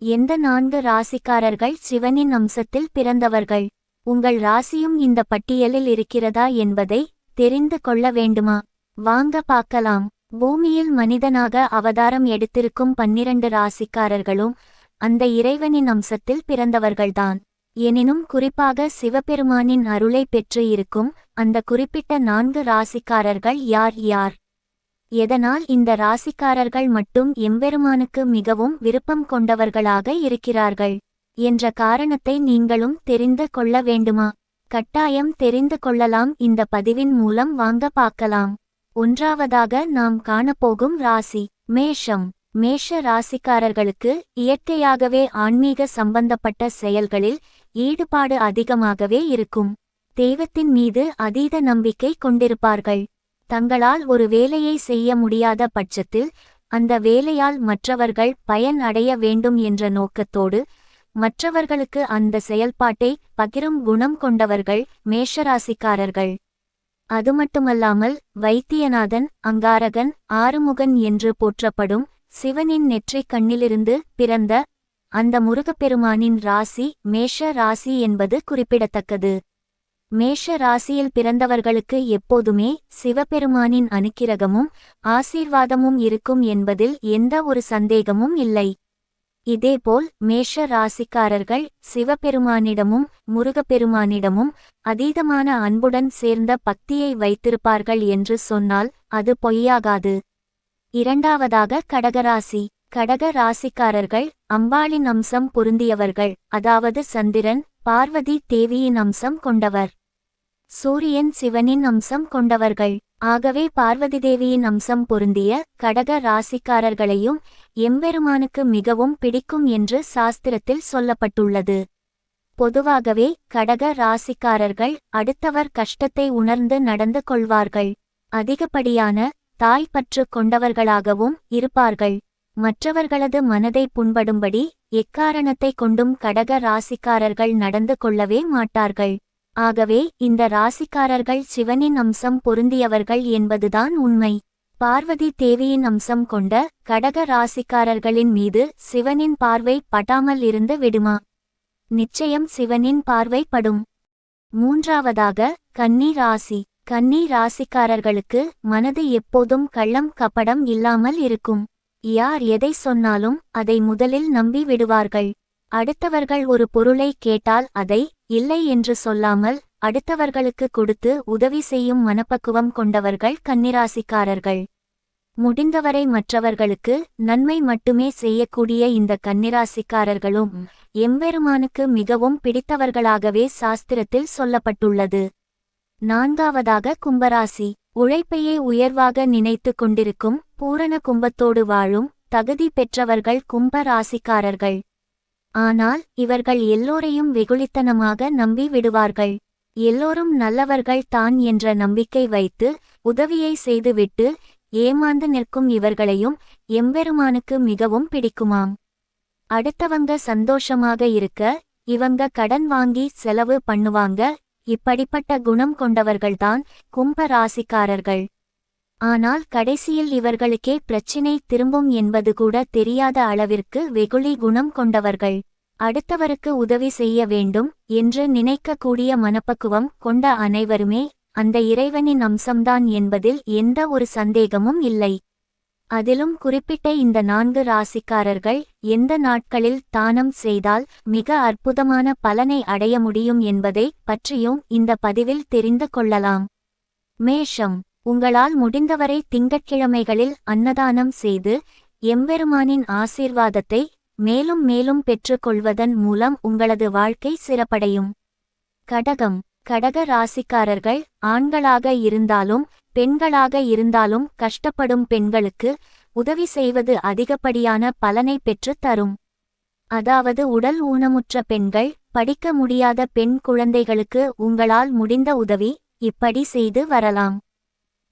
எந்த 4 ராசிக்காரர்கள் சிவனின் அம்சத்தில் பிறந்தவர்கள்? உங்கள் ராசியும் இந்த பட்டியலில் இருக்கிறதா என்பதை தெரிந்து கொள்ள வேண்டுமா? வாங்க பார்க்கலாம். பூமியில் மனிதனாக அவதாரம் எடுத்திருக்கும் 12 ராசிக்காரர்களும் அந்த இறைவனின் அம்சத்தில் பிறந்தவர்கள்தான். எனினும் குறிப்பாக சிவபெருமானின் அருளை பெற்று இருக்கும் அந்த குறிப்பிட்ட 4 ராசிக்காரர்கள் யார் யார்? எதனால் இந்த ராசிக்காரர்கள் மட்டும் எம்பெருமானுக்கு மிகவும் விருப்பம் கொண்டவர்களாக இருக்கிறார்கள் என்ற காரணத்தை நீங்களும் தெரிந்து கொள்ள வேண்டுமா? கட்டாயம் தெரிந்து கொள்ளலாம். இந்த பதிவின் மூலம் வாங்க பார்க்கலாம். ஒன்றாவதாக நாம் காணப்போகும் ராசி மேஷம். மேஷ ராசிக்காரர்களுக்கு இயற்கையாகவே ஆன்மீக சம்பந்தப்பட்ட செயல்களில் ஈடுபாடு அதிகமாகவே இருக்கும். தெய்வத்தின் மீது அதீத நம்பிக்கை கொண்டிருப்பார்கள். தங்களால் ஒரு வேலையை செய்ய முடியாத பட்சத்தில் அந்த வேலையால் மற்றவர்கள் பயன் அடைய வேண்டும் என்ற நோக்கத்தோடு மற்றவர்களுக்கு அந்த செயல்பாட்டை பகிரும் குணம் கொண்டவர்கள் மேஷராசிக்காரர்கள். அதுமட்டுமல்லாமல் வைத்தியநாதன், அங்காரகன், ஆறுமுகன் என்று போற்றப்படும் சிவனின் நெற்றிக் கண்ணிலிருந்து பிறந்த அந்த முருகப்பெருமானின் ராசி மேஷ ராசி என்பது குறிப்பிடத்தக்கது. மேஷ ராசியில் பிறந்தவர்களுக்கு எப்போதுமே சிவபெருமானின் அனுக்கிரகமும் ஆசீர்வாதமும் இருக்கும் என்பதில் எந்த ஒரு சந்தேகமும் இல்லை. இதேபோல் மேஷ ராசிக்காரர்கள் சிவபெருமானிடமும் முருகப்பெருமானிடமும் அதீதமான அன்புடன் சேர்ந்த பக்தியை வைத்திருப்பார்கள் என்று சொன்னால் அது பொய்யாகாது. இரண்டாவதாக கடகராசி. கடக ராசிக்காரர்கள் அம்பாளின் அம்சம் பொருந்தியவர்கள். அதாவது சந்திரன், பார்வதி தேவியின் அம்சம் கொண்டவர். சூரியன், சிவனின் அம்சம் கொண்டவர்கள். ஆகவே பார்வதி தேவியின் அம்சம் பொருந்திய கடக ராசிக்காரர்களையும் எம்பெருமானுக்கு மிகவும் பிடிக்கும் என்று சாஸ்திரத்தில் சொல்லப்பட்டுள்ளது. பொதுவாகவே கடக ராசிக்காரர்கள் அடுத்தவர் கஷ்டத்தை உணர்ந்து நடந்து கொள்வார்கள். அதிகப்படியான தாய்ப்பற்று கொண்டவர்களாகவும் இருப்பார்கள். மற்றவர்களது மனதை புண்படும்படி எக்காரணத்தை கொண்டும் கடக ராசிக்காரர்கள் நடந்து கொள்ளவே மாட்டார்கள். ஆகவே இந்த ராசிக்காரர்கள் சிவனின் அம்சம் பொருந்தியவர்கள் என்பதுதான் உண்மை. பார்வதி தேவியின் அம்சம் கொண்ட கடக ராசிக்காரர்களின் மீது சிவனின் பார்வை படாமல் இருந்து விடுமா? நிச்சயம் சிவனின் பார்வை படும். மூன்றாவதாக கன்னி ராசி. கன்னி ராசிக்காரர்களுக்கு மனது எப்போதும் கள்ளம் கபடம் இல்லாமல் இருக்கும். யார் எதை சொன்னாலும் அதை முதலில் நம்பி விடுவார்கள். அடுத்தவர்கள் ஒரு பொருளை கேட்டால் அதை இல்லை என்று சொல்லாமல் அடுத்தவர்களுக்கு கொடுத்து உதவி செய்யும் மனப்பக்குவம் கொண்டவர்கள் கன்னிராசிக்காரர்கள். முடிந்தவரை மற்றவர்களுக்கு நன்மை மட்டுமே செய்யக்கூடிய இந்த கன்னிராசிக்காரர்களும் எம்பெருமானுக்கு மிகவும் பிடித்தவர்களாகவே சாஸ்திரத்தில் சொல்லப்பட்டுள்ளது. நான்காவதாக கும்பராசி. உழைப்பையே உயர்வாக நினைத்து கொண்டிருக்கும் பூரண கும்பத்தோடு வாழும் தகுதி பெற்றவர்கள் கும்ப ராசிக்காரர்கள். ஆனால் இவர்கள் எல்லோரையும் வெகுளித்தனமாக நம்பி விடுவார்கள். எல்லோரும் நல்லவர்கள் தான் என்ற நம்பிக்கை வைத்து உதவியை செய்துவிட்டு ஏமாந்து நிற்கும் இவர்களையும் எம்பெருமானுக்கு மிகவும் பிடிக்குமாம். அடுத்தவங்க சந்தோஷமாக இருக்க இவங்க கடன் வாங்கி செலவு பண்ணுவாங்க. இப்படிப்பட்ட குணம் கொண்டவர்கள்தான் கும்ப ராசிக்காரர்கள். ஆனால் கடைசியில் இவர்களுக்கே பிரச்சினை திரும்பும் என்பது கூட தெரியாத அளவிற்கு வெகுளி குணம் கொண்டவர்கள். அடுத்தவருக்கு உதவி செய்ய வேண்டும் என்று நினைக்கக்கூடிய மனப்பக்குவம் கொண்ட அனைவருமே அந்த இறைவனின் அம்சம்தான் என்பதில் எந்த ஒரு சந்தேகமும் இல்லை. அதிலும் குறிப்பிட்ட இந்த 4 ராசிக்காரர்கள் எந்த நாட்களில் தானம் செய்தால் மிக அற்புதமான பலனை அடைய முடியும் என்பதை பற்றியும் இந்த பதிவில் தெரிந்து கொள்ளலாம். மேஷம். உங்களால் முடிந்தவரை திங்கட்கிழமைகளில் அன்னதானம் செய்து எம்பெருமானின் ஆசீர்வாதத்தை மேலும் மேலும் பெற்றுக்கொள்வதன் மூலம் உங்களது வாழ்க்கை சிறப்படையும். கடகம். கடக ராசிக்காரர்கள் ஆண்களாக இருந்தாலும் பெண்களாக இருந்தாலும் கஷ்டப்படும் பெண்களுக்கு உதவி செய்வது அதிகப்படியான பலனை பெற்று தரும். அதாவது உடல் ஊனமுற்ற பெண்கள், படிக்க முடியாத பெண் குழந்தைகளுக்கு உங்களால் முடிந்த உதவி இப்படி செய்து வரலாம்.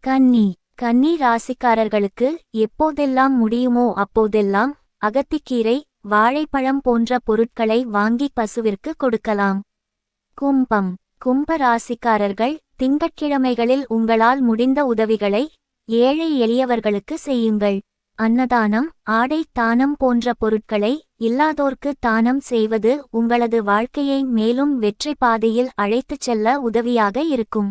கன்னி. கன்னி ராசிக்காரர்களுக்கு எப்போதெல்லாம் முடியுமோ அப்போதெல்லாம் அகத்திக்கீரை, வாழைப்பழம் போன்ற பொருட்களை வாங்கி பசுவிற்கு கொடுக்கலாம். கும்பம். கும்ப ராசிக்காரர்கள் திங்கட்கிழமைகளில் உங்களால் முடிந்த உதவிகளை ஏழை எளியவர்களுக்கு செய்யுங்கள். அன்னதானம், ஆடை தானம் போன்ற பொருட்களை இல்லாதோர்க்கு தானம் செய்வது உங்களது வாழ்க்கையை மேலும் வெற்றி பாதையில் அழைத்துச் செல்ல உதவியாக இருக்கும்.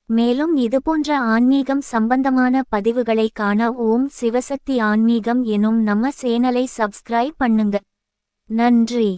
மேலும் இதுபோன்ற ஆன்மீகம் சம்பந்தமான பதிவுகளை காண ஓம் சிவசக்தி ஆன்மீகம் எனும் நம்ம சேனலை சப்ஸ்கிரைப் பண்ணுங்க. நன்றி.